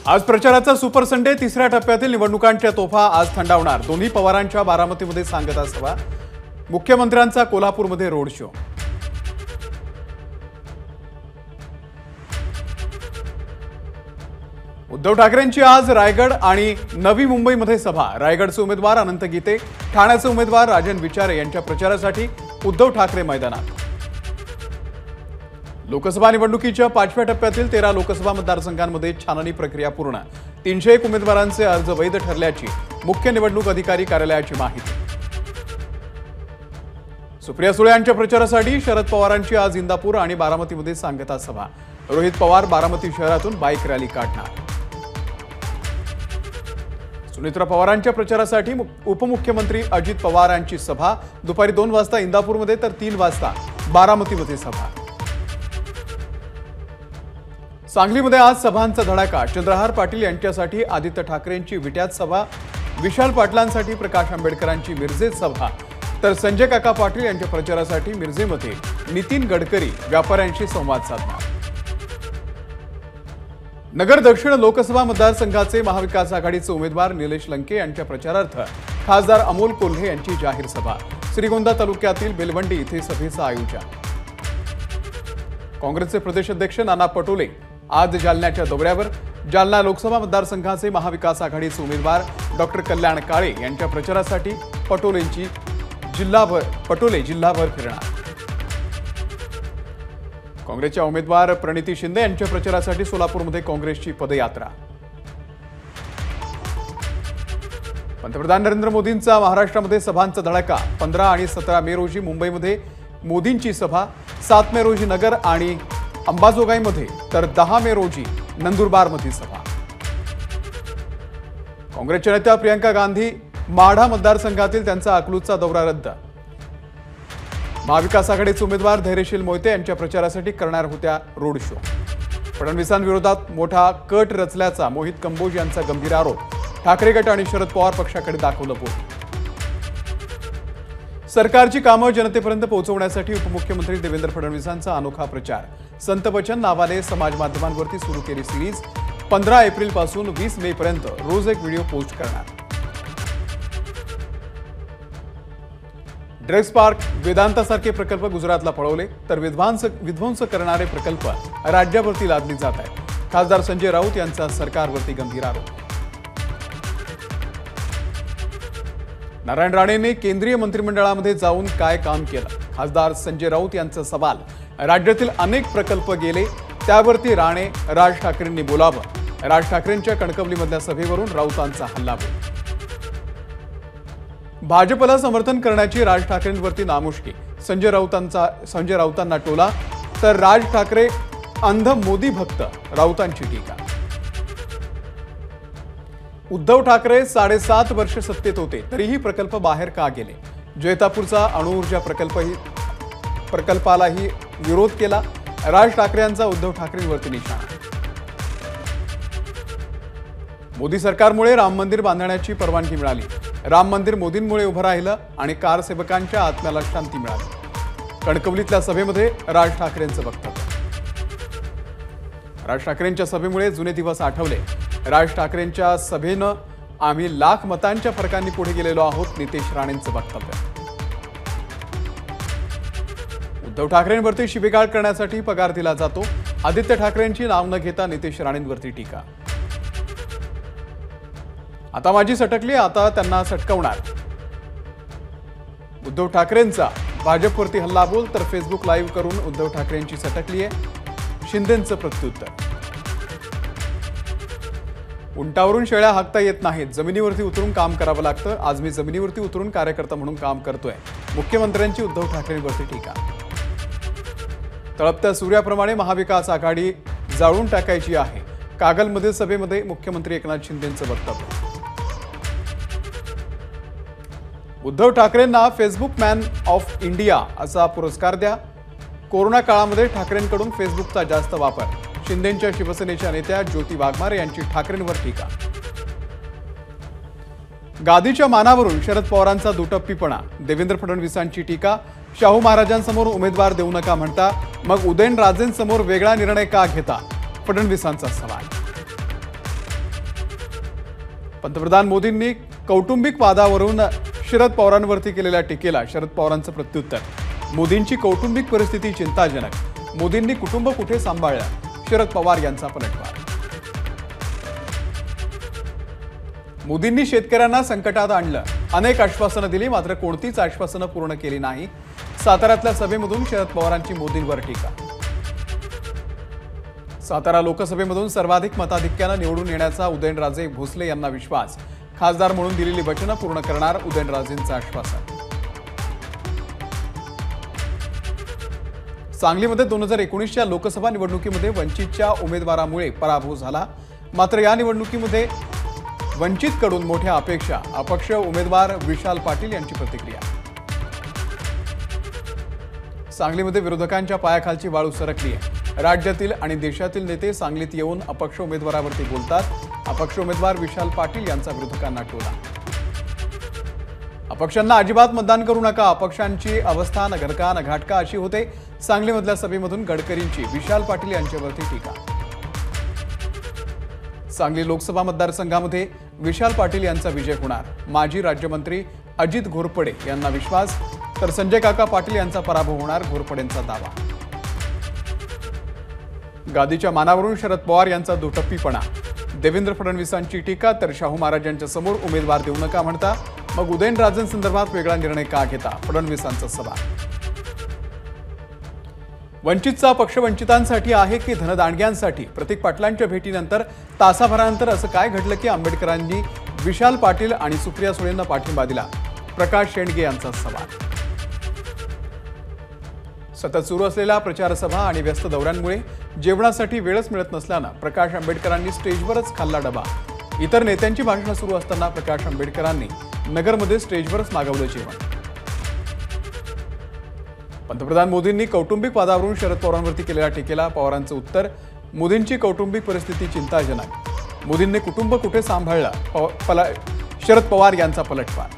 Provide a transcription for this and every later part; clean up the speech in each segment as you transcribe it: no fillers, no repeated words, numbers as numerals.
आज प्रचाराचा super Sunday. तिसऱ्या टप्प्यातील निवडणुकांच्या तोफा आज थंडावणार। दोन्ही पवारांच्या बारामतीमध्ये सांगता सभा, मुख्यमंत्र्यांचा कोल्हापूरमध्ये रोड शो। उद्धव ठाकरेंची आज रायगड आणि नवी मुंबईमध्ये सभा। रायगडचे उमेदवार अनंत गीते, ठाण्याचे उमेदवार राजन विचारे यांच्या प्रचारासाठी उद्धव ठाकरे मैदानात। लोकसभा निवडणुकीच्या 5व्या टप्प्यातील 13 लोकसभा मतदारसंघांमध्ये छाननी प्रक्रिया पूर्ण। 301 उमेदवारांचे अर्ज वैध ठरल्याची मुख्य निवडणूक अधिकारी कार्यालयाची माहिती। सुप्रिया सुळे यांच्या प्रचारासाठी शरद पवारांची आज इंदापूर आणि बारामतीमध्ये सांगता सभा। रोहित पवार बारामती शहरातून बाईक रॅली काढणार। सुनेत्रा पवारांच्या प्रचारासाठी उपमुख्यमंत्री अजित पवार यांची सभा। दुपारी 2 वाजता इंदापूरमध्ये तर 3 वाजता बारामतीमध्ये सभा। सांगलीमध्ये आज सभांचा धडाका। चंद्रहार पाटील यांच्यासाठी आदित्य ठाकरेंची विट्यात सभा, विशाल पाटलांसाठी प्रकाश आंबेडकरांची मिरजेत सभा, तर संजय काका पाटील यांच्या प्रचारासाठी मिरजेमध्ये नितीन गडकरी व्यापाऱ्यांशी संवाद साधणार। नगर दक्षिण लोकसभा मतदारसंघाचे महाविकास आघाडीचे उमेदवार निलेश लंके यांच्या प्रचारार्थ खासदार अमोल कोल्हे यांची जाहीर सभा। श्रीगोंदा तालुक्यातील बेलवंडी इथे सभेचं आयोजन। काँग्रेसचे प्रदेश अध्यक्ष नाना पटोले आज जालन्याच्या दौऱ्यावर। जालना लोकसभा मतदारसंघाचे महाविकास आघाडीचे उमेदवार डॉक्टर कल्याण काळे यांच्या प्रचारासाठी पटोले जिल्हाभर फिरणार। काँग्रेसच्या उमेदवार प्रणिती शिंदे यांच्या प्रचारासाठी सोलापूरमध्ये काँग्रेसची पदयात्रा। पंतप्रधान नरेंद्र मोदींचा महाराष्ट्रामध्ये सभांचा धडाका। 15 आणि 17 मे रोजी मुंबईमध्ये मोदींची सभा, 7 मे रोजी नगर आणि अंबाजोगाईमध्ये तर 10 मे रोजी नंदुरबारमध्ये सभा। काँग्रेसच्या नेत्या प्रियंका गांधी माढा मतदारसंघातील त्यांचा अकलूजचा दौरा रद्द। महाविकास आघाडीचे उमेदवार धैर्यशील मोहिते यांच्या प्रचारासाठी करणार होत्या रोड शो। फडणवीसांविरोधात मोठा कट रचल्याचा मोहित कंबोज यांचा गंभीर आरोप। ठाकरे गट आणि शरद पवार पक्षाकडे दाखवलं बोट। सरकारची कामं जनतेपर्यंत पोहोचवण्यासाठी उपमुख्यमंत्री देवेंद्र फडणवीसांचा अनोखा प्रचार। संत वचन नावाने समाज माध्यमांवरती सुरू केली सिरीज। 15 एप्रिल पासून 20 मे पर्यंत रोज एक व्हिडिओ पोस्ट करणार। ड्रग्स पार्क, वेदांतासारखे प्रकल्प गुजरातला पळवले तर विध्वंस करणारे प्रकल्प राज्यावरती लादली जात आहेत। खासदार संजय राऊत यांचा सरकारवरती गंभीर आरोप। नारायण राणेंनी केंद्रीय मंत्रिमंडळामध्ये जाऊन काय काम केलं? खासदार संजय राऊत यांचा सवाल। राज्यातील अनेक प्रकल्प गेले, त्यावरती राणे राज ठाकरेंनी बोलावं। राज ठाकरेंच्या कणकवलीमधल्या सभेवरून राऊतांचा हल्लाबोल। भाजपला समर्थन करण्याची राज ठाकरेंवरती नामुष्की। संजय राऊतांना टोला तर राज ठाकरे अंध मोदी भक्त, राऊतांची टीका। उद्धव ठाकरे 7.5 वर्ष सत्तेत होते तरीही प्रकल्प बाहेर का गेले? जैतापूरचा अणुऊर्जा प्रकल्पालाही विरोध केला। राज ठाकरे यांचा उद्धव ठाकरेंवरती निशाणा। मोदी सरकारमुळे राम मंदिर बांधण्याची परवानगी मिळाली। राम मंदिर मोदींमुळे उभं राहिलं आणि कारसेवकांच्या आत्म्याला शांती मिळाली। कणकवलीतल्या सभेमध्ये राज ठाकरेंचं वक्तव्य। राज ठाकरेंच्या सभेमुळे जुने दिवस आठवले। राज ठाकरेंच्या सभेनं आम्ही लाख मतांच्या फरकांनी पुढे गेलेलो आहोत, नितेश राणेंचं वक्तव्य। उद्धव ठाकरेंवरती शिवीगाळ करण्यासाठी पगार दिला जातो। आदित्य ठाकरेंची नाव न घेता नितेश राणेंवरती टीका। आता माझी सटकली, आता त्यांना सटकवणार। उद्धव ठाकरेंचा भाजपवरती हल्लाबोल तर फेसबुक लाईव्ह करून उद्धव ठाकरेंची सटकली आहे। शिंदेंचं प्रत्युत्तर। उंटावरून शेळ्या हाकता येत नाहीत, जमिनीवरती उतरून काम करावं लागतं। आज मी जमिनीवरती उतरून कार्यकर्ता म्हणून काम करतोय। मुख्यमंत्र्यांची उद्धव ठाकरेंवरती टीका। तळपत्या सूर्याप्रमाणे महाविकास आघाडी जाळून टाकायची आहे। कागलमधील सभेमध्ये मुख्यमंत्री एकनाथ शिंदेंचं वक्तव्य। उद्धव ठाकरेंना फेसबुक मॅन ऑफ इंडिया असा पुरस्कार द्या। कोरोना काळामध्ये ठाकरेंकडून फेसबुकचा जास्त वापर। शिंदेंच्या शिवसेनेच्या नेत्या ज्योती वाघमारे यांची ठाकरेंवर टीका। गादीच्या मानावरून शरद पवारांचा दुटप्पीपणा। देवेंद्र फडणवीसांची टीका। शाहू महाराजांसमोर उमेदवार देऊ नका म्हणता, मग उदयनराजेंसमोर वेगळा निर्णय का घेता? फडणवीसांचा सवाल। पंतप्रधान मोदींनी कौटुंबिक वादावरून शरद पवारांवरती केलेल्या टीकेला शरद पवारांचं प्रत्युत्तर. मोदींची कौटुंबिक परिस्थिती चिंताजनक. मोदींनी कुटुंब कुठे सांभाळलं? शरद पवार यांचा पलटवार. मोदींनी शेतकऱ्यांना संकटात आणलं. अनेक आश्वासनं दिली, मात्र कोणतीच आश्वासनं पूर्ण केली नाही. साताऱ्यातल्या सभेमधून शरद पवारांची मोदींवर टीका. सातारा लोकसभेमधून सर्वाधिक मताधिक्यानं निवडून येण्याचा उदयनराजे भोसले यांना विश्वास. खासदार म्हणून दिलेली वचनं पूर्ण करणार, उदयनराजेंचं आश्वासन. सांगलीमध्ये 2019च्या लोकसभा निवडणुकीमध्ये वंचितच्या उमेदवारामुळे पराभव झाला. मात्र या निवडणुकीमध्ये वंचितकडून मोठ्या अपेक्षा. अपक्ष उमेदवार विशाल पाटील यांची प्रतिक्रिया. सांगलीमध्ये विरोधकांच्या पायाखालची वाळू सरकली आहे. राज्यातील आणि देशातील नेते सांगलीत येऊन अपक्ष उमेदवारावरती बोलतात. अपक्ष उमेदवार विशाल पाटील यांचा विरोधकांना टोला. अपक्षांना अजिबात मतदान करू नका. अपक्षांची अवस्था न घरका न घाटका अशी होते. सांगलीमधल्या सभेमधून गडकरींची विशाल पाटील यांच्यावरती टीका. सांगली लोकसभा मतदारसंघामध्ये विशाल पाटील यांचा विजय होणार. माजी राज्यमंत्री अजित घोरपडे यांना विश्वास, तर संजय काका पाटील यांचा पराभव होणार, घोरपडेंचा दावा. गादीच्या मानावरून शरद पवार यांचा दुटप्पीपणा. देवेंद्र फडणवीसांची टीका, तर शाहू महाराजांच्या समोर उमेदवार देऊ नका म्हणता. मग उदयनराजेंसंदर्भात वेगळा निर्णय का घेता? फडणवीसांचा सवाल. वंचितचा पक्ष वंचितांसाठी आहे की धनदांडग्यांसाठी? प्रतीक पाटलांच्या भेटीनंतर तासाभरानंतर असं काय घडलं की आंबेडकरांनी विशाल पाटील आणि सुप्रिया सुळेंना पाठिंबा दिला? प्रकाश शेंडगे यांचा सवाल. सतत सुरू असलेल्या प्रचारसभा आणि व्यस्त दौऱ्यांमुळे जेवणासाठी वेळच मिळत नसल्यानं प्रकाश आंबेडकरांनी स्टेजवरच खाल्ला डबा. इतर नेत्यांची भाषणं सुरू असताना प्रकाश आंबेडकरांनी नगरमध्ये स्टेजवरच मागवलं जेवण. पंतप्रधान मोदींनी कौटुंबिक वादावरून शरद पवारांवरती केलेल्या टीकेला पवारांचं उत्तर. मोदींची कौटुंबिक परिस्थिती चिंताजनक. मोदींनी कुटुंब कुठे सांभाळलं? शरद पवार यांचा पलटवार.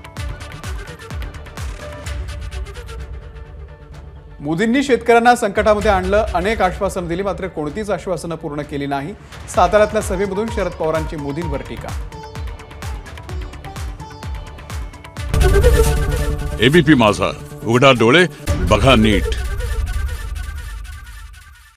मोदींनी शेतकऱ्यांना संकटामध्ये आणलं. अनेक आश्वासनं दिली, मात्र कोणतीच आश्वासनं पूर्ण केली नाही. साताऱ्यातल्या सभेमधून शरद पवारांची मोदींवर टीका. एबीपी माझा, उघडा डोळे बघा नीट.